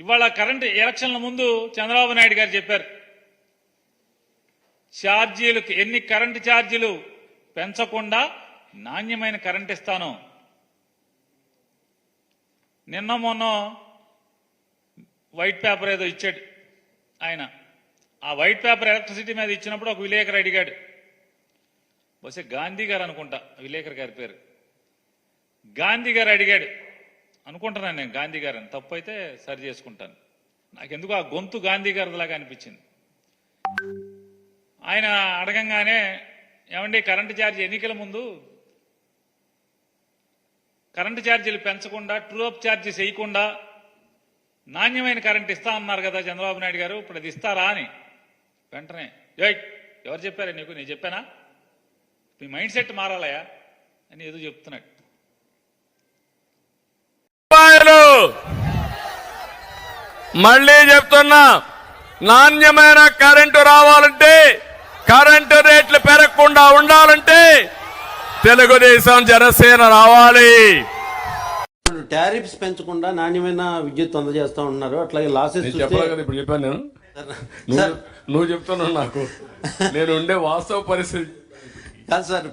ఇవాళ కరెంటు ఎలక్షన్ల ముందు చంద్రబాబు నాయుడు గారు చెప్పారు, ఛార్జీలకు ఎన్ని కరెంటు ఛార్జీలు పెంచకుండా నాణ్యమైన కరెంట్ ఇస్తాను. నిన్న మొన్న వైట్ పేపర్ ఏదో ఇచ్చాడు ఆయన. ఆ వైట్ పేపర్ ఎలక్ట్రిసిటీ మీద ఇచ్చినప్పుడు ఒక విలేకరు అడిగాడు, బహుశా గాంధీ గారు అనుకుంటా విలేకరు గారి పేరు, గాంధీ గారు అడిగాడు అనుకుంటున్నాను నేను, గాంధీ గారు అని, తప్పు అయితే సరి చేసుకుంటాను. నాకెందుకు ఆ గొంతు గాంధీ గారిలాగా అనిపించింది. ఆయన అడగంగానే, ఏమండి కరెంటు ఛార్జీ ఎన్నికల ముందు కరెంటు ఛార్జీలు పెంచకుండా ట్రూ అప్ ఛార్జీస్ వేయకుండా నాణ్యమైన కరెంట్ ఇస్తా అన్నారు కదా చంద్రబాబు నాయుడు గారు, ఇప్పుడు అది ఇస్తారా అని. వెంటనే ఎవరు చెప్పారా నీకు, నేను చెప్పానా, మీ మైండ్ సెట్ మారాలయా అని ఏదో చెప్తున్నాడు. మళ్ళీ చెప్తున్నా, నాణ్యమైన కరెంటు రావాలంటే, కరెంటు రేట్లు పెరగకుండా ఉండాలంటే తెలుగుదేశం జనసేన రావాలి. టారిఫ్స్ పెంచకుండా నాణ్యమైన విద్యుత్ అందజేస్తా ఉన్నారు. అట్లాగే లాసెస్ ఇప్పుడు చెప్పాను నేను, నువ్వు చెప్తున్నావు నాకు, నేను ఉండే వాస్తవ పరిస్థితి కాదు సార్.